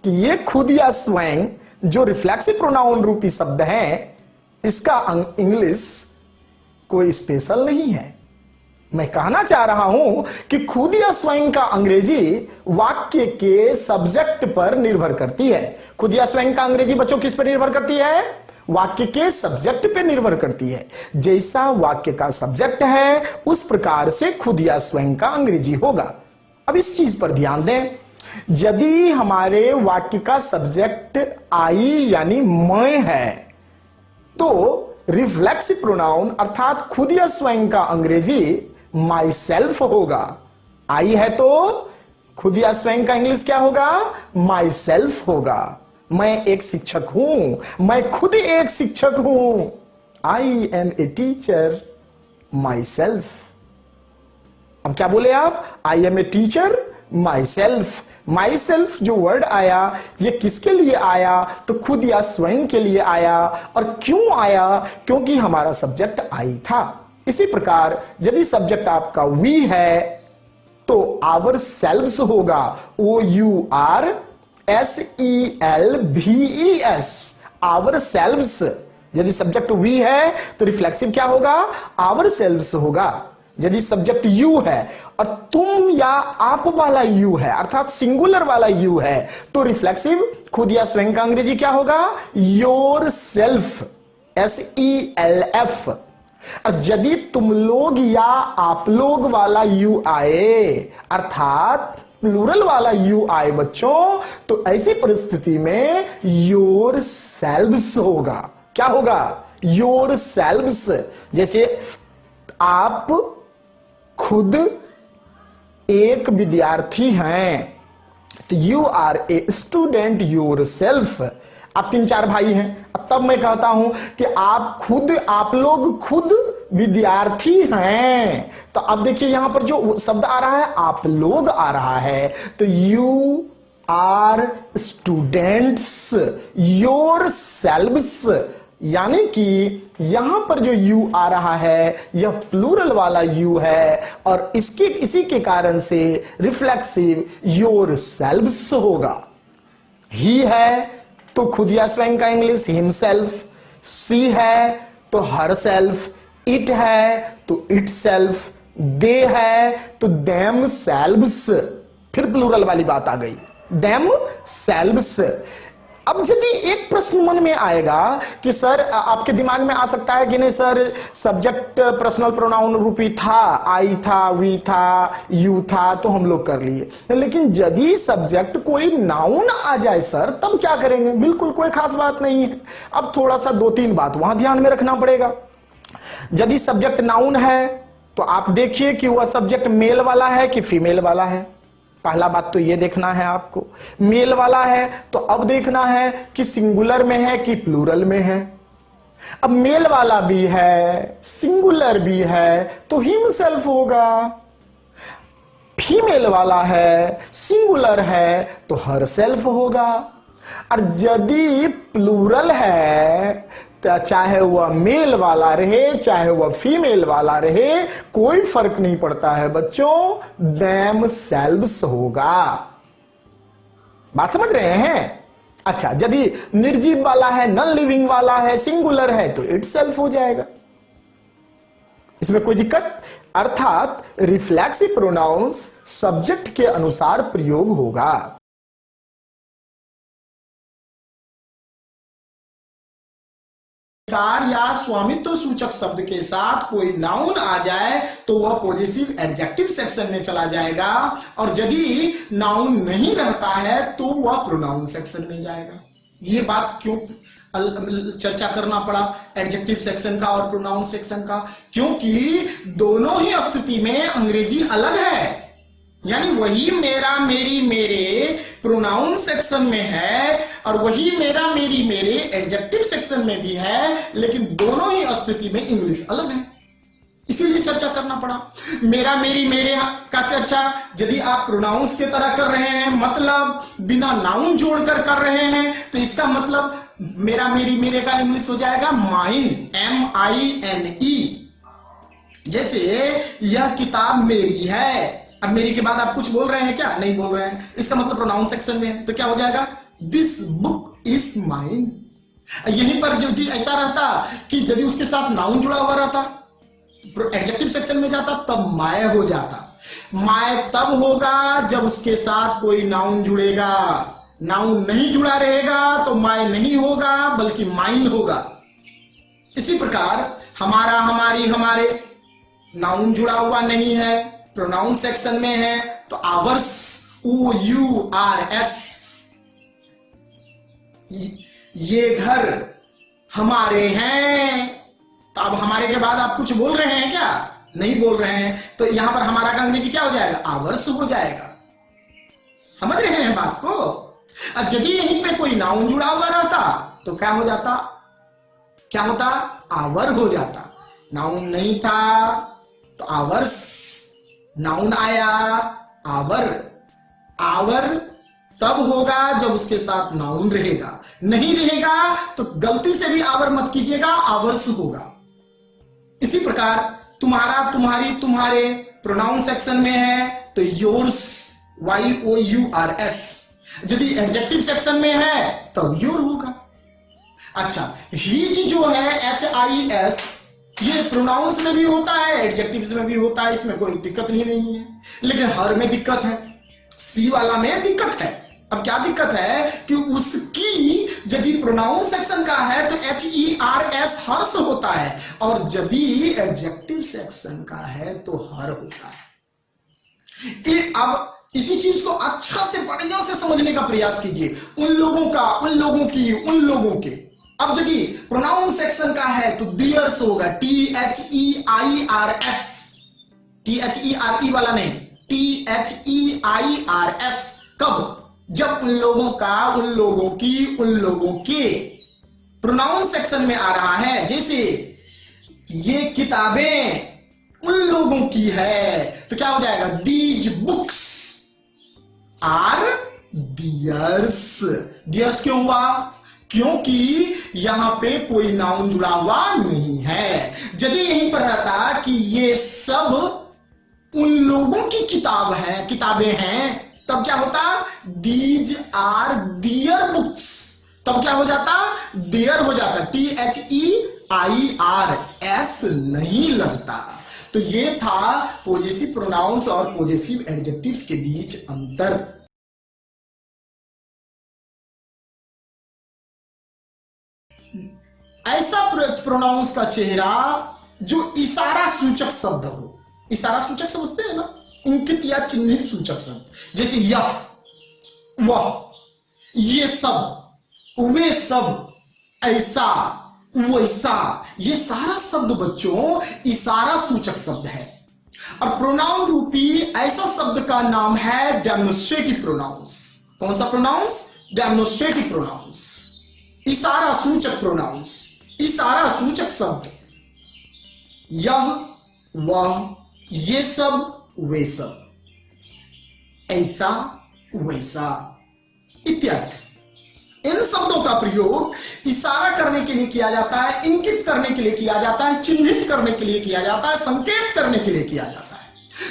कि ये खुद या स्वयं जो रिफ्लेक्सिव प्रोनाउन रूपी शब्द है, इसका इंग्लिश कोई स्पेशल नहीं है। मैं कहना चाह रहा हूं कि खुद या स्वयं का अंग्रेजी वाक्य के सब्जेक्ट पर निर्भर करती है। खुद या स्वयं का अंग्रेजी बच्चों किस पर निर्भर करती है? वाक्य के सब्जेक्ट पे निर्भर करती है। जैसा वाक्य का सब्जेक्ट है उस प्रकार से खुद या स्वयं का अंग्रेजी होगा। अब इस चीज पर ध्यान दें, यदि हमारे वाक्य का सब्जेक्ट आई यानी मैं है तो रिफ्लेक्सिव प्रोनाउन अर्थात खुद या स्वयं का अंग्रेजी माई सेल्फ होगा। आई है तो खुद या स्वयं का इंग्लिश क्या होगा? माई सेल्फ होगा। मैं एक शिक्षक हूं, मैं खुद एक शिक्षक हूं। I am a teacher myself. अब क्या बोले आप? I am a teacher myself. Myself जो वर्ड आया ये किसके लिए आया? तो खुद या स्वयं के लिए आया। और क्यों आया? क्योंकि हमारा सब्जेक्ट आई था। इसी प्रकार यदि सब्जेक्ट आपका वी है तो आवर सेल्व्स होगा। OURSELVES, ourselves. यदि सब्जेक्ट वी है तो रिफ्लेक्सिव क्या होगा? आवर सेल्व्स होगा। यदि सब्जेक्ट यू है और तुम या आप वाला यू है अर्थात सिंगुलर वाला यू है तो रिफ्लेक्सिव खुद या स्वयं का अंग्रेजी क्या होगा? Your self, SELF। और यदि तुम लोग या आप लोग वाला यू आए अर्थात प्लूरल वाला यू आए बच्चों, तो ऐसी परिस्थिति में योर सेल्व्स होगा। क्या होगा? Yourselves. जैसे आप खुद एक विद्यार्थी हैं तो you are a student yourself. आप 3-4 भाई हैं, तब मैं कहता हूं कि आप लोग खुद विद्यार्थी हैं। तो अब देखिए यहां पर जो शब्द आ रहा है आप लोग आ रहा है, तो you are students yourselves, यानी कि यहां पर जो यू आ रहा है यह प्लूरल वाला यू है और इसी के कारण से रिफ्लेक्सिव योर सेल्व्स होगा। ही है तो खुद या स्वयं का इंग्लिश हिमसेल्फ, सी है तो हर सेल्फ, इट है तो इट सेल्फ, दे है तो देम सेल्व्स। फिर प्लूरल वाली बात आ गई, देम सेल्व्स। अब यदि एक प्रश्न मन में आएगा कि सर, आपके दिमाग में आ सकता है कि नहीं सर सब्जेक्ट पर्सनल प्रोनाउन रूपी था, आई था, वी था, यू था, तो हम लोग कर लिए, लेकिन यदि सब्जेक्ट कोई नाउन आ जाए सर तब क्या करेंगे? बिल्कुल कोई खास बात नहीं है। अब थोड़ा सा 2-3 बात वहां ध्यान में रखना पड़ेगा। यदि सब्जेक्ट नाउन है तो आप देखिए कि वह सब्जेक्ट मेल वाला है कि फीमेल वाला है। पहला बात तो यह देखना है आपको। मेल वाला है तो अब देखना है कि सिंगुलर में है कि प्लूरल में है। अब मेल वाला भी है, सिंगुलर भी है तो हिमसेल्फ होगा। फीमेल वाला है, सिंगुलर है तो हर सेल्फ होगा। और यदि प्लूरल है चाहे वह मेल वाला रहे चाहे वह फीमेल वाला रहे कोई फर्क नहीं पड़ता है बच्चों, देम सेल्व्स होगा। बात समझ रहे हैं? अच्छा, यदि निर्जीव वाला है, नॉन लिविंग वाला है, सिंगुलर है तो इट सेल्फ हो जाएगा। इसमें कोई दिक्कत? अर्थात रिफ्लेक्सिव प्रोनाउंस सब्जेक्ट के अनुसार प्रयोग होगा। कार या स्वामित्व सूचक शब्द के साथ कोई नाउन आ जाए तो वह पॉजिटिव एडजेक्टिव सेक्शन में चला जाएगा, और यदि नाउन नहीं रहता है तो वह प्रोनाउन सेक्शन में जाएगा। ये बात क्यों चर्चा करना पड़ा एडजेक्टिव सेक्शन का और प्रोनाउन सेक्शन का? क्योंकि दोनों ही स्थिति में अंग्रेजी अलग है। यानी वही मेरा, मेरी, मेरे प्रोनाउन सेक्शन में है और वही मेरा, मेरी, मेरे एडजेक्टिव सेक्शन में भी है, लेकिन दोनों ही स्थिति में इंग्लिश अलग है, इसीलिए चर्चा करना पड़ा। मेरा, मेरी, मेरे का चर्चा यदि आप प्रोनाउंस के तरह कर रहे हैं, मतलब बिना नाउन जोड़कर कर रहे हैं, तो इसका मतलब मेरा, मेरी, मेरे का इंग्लिश हो जाएगा माइन, MINE। जैसे यह किताब मेरी है, अब मेरी के बाद आप कुछ बोल रहे हैं क्या? नहीं बोल रहे हैं, इसका मतलब प्रोनाउन सेक्शन में है, तो क्या हो जाएगा? This book is mine. यहीं पर यदि ऐसा रहता कि यदि उसके साथ नाउन जुड़ा हुआ रहता, एडजेक्टिव सेक्शन में जाता, तब माय हो जाता। माय तब होगा जब उसके साथ कोई नाउन जुड़ेगा। नाउन नहीं जुड़ा रहेगा तो माय नहीं होगा, बल्कि माइन होगा। इसी प्रकार हमारा, हमारी, हमारे नाउन जुड़ा हुआ नहीं है, प्रोनाउन सेक्शन में है, तो आवर्स, OURS, ये घर हमारे हैं। तो अब हमारे के बाद आप कुछ बोल रहे हैं क्या? नहीं बोल रहे हैं, तो यहां पर हमारा का अंग्रेजी क्या हो जाएगा? आवर्स हो जाएगा। समझ रहे हैं बात को? अब यदि यहीं पे कोई नाउन जुड़ा हुआ रहता तो क्या हो जाता? क्या होता? आवर हो जाता। नाउन नहीं था तो आवर्स, नाउन आया आवर। आवर तब होगा जब उसके साथ नाउन रहेगा, नहीं रहेगा तो गलती से भी आवर मत कीजिएगा, आवर्स होगा। इसी प्रकार तुम्हारा, तुम्हारी, तुम्हारे प्रोनाउन सेक्शन में है तो योर्स, YOURS। यदि एडजेक्टिव सेक्शन में है तब योर होगा। अच्छा, हीज जो है HIS, ये प्रोनाउंस में भी होता है, एडजेक्टिव्स में भी होता है, इसमें कोई दिक्कत नहीं है। लेकिन हर में दिक्कत है, सी वाला में दिक्कत है। अब क्या दिक्कत है कि उसकी यदि प्रोनाउन सेक्शन का है तो HERS, हर्ष होता है, और यदि एडजेक्टिव सेक्शन का है तो हर होता है। अब इसी चीज को अच्छा से, बढ़िया से समझने का प्रयास कीजिए। उन लोगों का, उन लोगों की, उन लोगों के। अब यदि प्रोनाउन सेक्शन का है तो दियर्स होगा, THEIRS, THERE वाला नहीं, THEIRS। कब? जब उन लोगों का, उन लोगों की, उन लोगों के प्रोनाउन सेक्शन में आ रहा है। जैसे ये किताबें उन लोगों की है तो क्या हो जाएगा? These books are theirs. Theirs क्यों हुआ? क्योंकि यहां पे कोई नाउन जुड़ा हुआ नहीं है। यदि यहीं पर रहता कि ये सब उन लोगों की किताब है, किताबें हैं, तब क्या होता? These are their books. तब क्या हो जाता? देयर हो जाता। THEIRS नहीं लगता। तो ये था पॉजेसिव प्रोनाउंस और पॉजेसिव एडजेक्टिव्स के बीच अंतर। ऐसा प्रोनाउंस का चेहरा जो इशारा सूचक शब्द हो। इशारा सूचक समझते हैं ना? इंकित या चिन्हित सूचक शब्द, जैसे यह, वह, ये सब, वे सब, ऐसा, वैसा, ये सारा शब्द बच्चों इशारा सूचक शब्द है। और प्रोनाउन रूपी ऐसा शब्द का नाम है डेमोन्स्ट्रेटिव प्रोनाउंस। कौन सा प्रोनाउंस? डेमोन्स्ट्रेटिव प्रोनाउंस, इशारा सूचक प्रोनाउंस, इशारा सूचक शब्द। यह, वह, ये सब, वे सब, ऐसा, वैसा इत्यादि। इन शब्दों का प्रयोग इशारा करने के लिए किया जाता है, इंगित करने के लिए किया जाता है, चिन्हित करने के लिए किया जाता है, संकेत करने के लिए किया जाता है।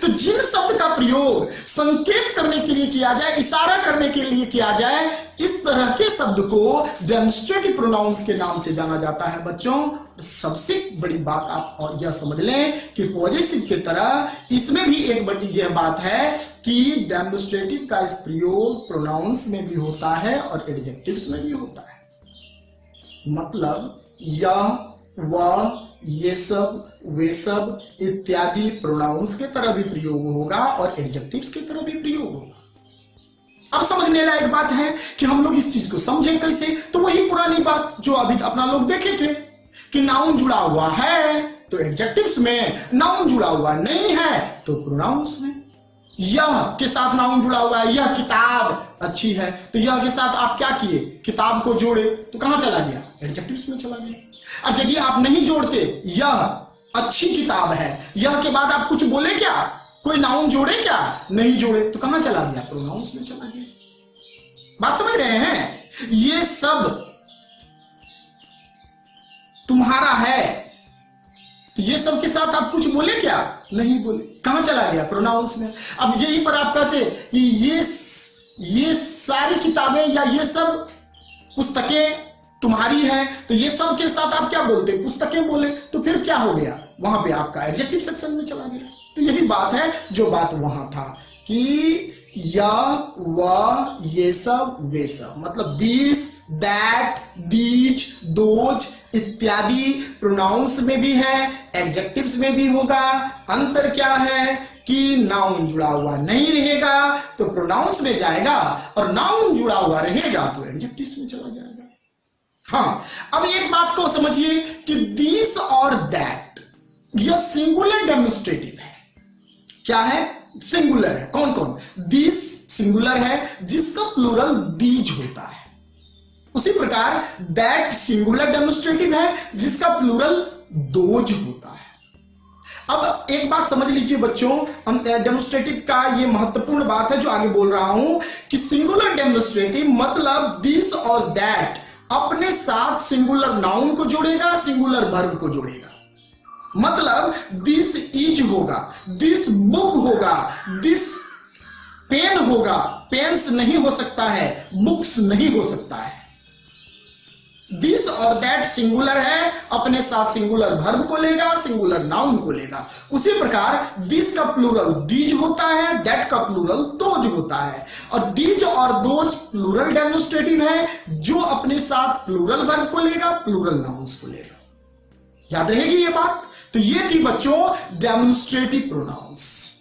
तो जिन शब्द का प्रयोग संकेत करने के लिए किया जाए, इशारा करने के लिए किया जाए, इस तरह के शब्द को डेमोन्स्ट्रेटिव प्रोनाउंस के नाम से जाना जाता है बच्चों। सबसे बड़ी बात आप और यह समझ लें कि पॉजेसिव की तरह इसमें भी एक बड़ी यह बात है कि डेमोन्स्ट्रेटिव का इस प्रयोग प्रोनाउंस में भी होता है और एडजेक्टिव्स में भी होता है। मतलब यह, वह, ये सब, वे सब इत्यादि प्रोनाउंस के तरह भी प्रयोग होगा और एडजेक्टिव्स की तरह भी प्रयोग होगा। अब समझने लायक बात है कि हम लोग इस चीज को समझें कैसे। तो वही पुरानी बात जो अभी अपना लोग देखे थे कि नाउन जुड़ा हुआ है तो एडजेक्टिव्स में, नाउन जुड़ा हुआ नहीं है तो प्रोनाउंस में। यह के साथ नाउन जुड़ा हुआ है, यह किताब अच्छी है, तो यह के साथ आप क्या किए? किताब को जोड़े, तो कहां चला गया? एडजेक्टिव्स में चला गया। और यदि आप नहीं जोड़ते, यह अच्छी किताब है, यह के बाद आप कुछ बोले क्या? कोई नाउन जोड़े क्या? नहीं जोड़े, तो कहां चला गया? प्रोनाउंस में चला गया। बात समझ रहे हैं? ये सब तुम्हारा है, तो ये सब के साथ आप कुछ बोले क्या? नहीं बोले। कहां चला गया? प्रोनाउंस में। अब यही पर आप कहते कि ये सारी किताबें या ये सब पुस्तकें तुम्हारी हैं, तो ये सब के साथ आप क्या बोलते? पुस्तकें बोले। तो फिर क्या हो गया? वहां पे आपका एडजेक्टिव सेक्शन में चला गया। तो यही बात है जो बात वहां था कि या, वह, ये सब, वे सब, मतलब दिस, दैट, दीज, दोज इत्यादि प्रोनाउंस में भी है, एडजेक्टिव्स में भी होगा। अंतर क्या है कि नाउन जुड़ा हुआ नहीं रहेगा तो प्रोनाउंस में जाएगा, और नाउन जुड़ा हुआ रहेगा तो एडजेक्टिव्स में चला जाएगा। हाँ, अब एक बात को समझिए कि दिस और दैट यह सिंगुलर डेमोन्स्ट्रेटिव है। क्या है? सिंगुलर है। कौन कौन? दिस सिंगुलर है जिसका प्लूरल दीज होता है। उसी प्रकार दैट सिंगुलर डेमोन्स्ट्रेटिव है जिसका प्लूरल दोज होता है। अब एक बात समझ लीजिए बच्चों, डेमोन्स्ट्रेटिव का ये महत्वपूर्ण बात है जो आगे बोल रहा हूं कि सिंगुलर डेमोन्स्ट्रेटिव मतलब दिस और दैट अपने साथ सिंगुलर नाउन को जोड़ेगा, सिंगुलर वर्ब को जोड़ेगा। मतलब दिस इज होगा, दिस बुक होगा, दिस पेन होगा, पेन्स नहीं हो सकता है, बुक्स नहीं हो सकता है। दिस और दैट सिंगुलर है, अपने साथ सिंगुलर वर्ब को लेगा, सिंगुलर नाउन को लेगा। उसी प्रकार दिस का प्लूरल दीज होता है, दैट का प्लूरल दोज होता है, और दीज और दोज प्लूरल डेमोन्स्ट्रेटिव है जो अपने साथ प्लूरल वर्ब को लेगा, प्लूरल नाउन्स को लेगा। याद रहेगी ये बात? तो ये थी बच्चों डेमोन्स्ट्रेटिव प्रोनाउंस।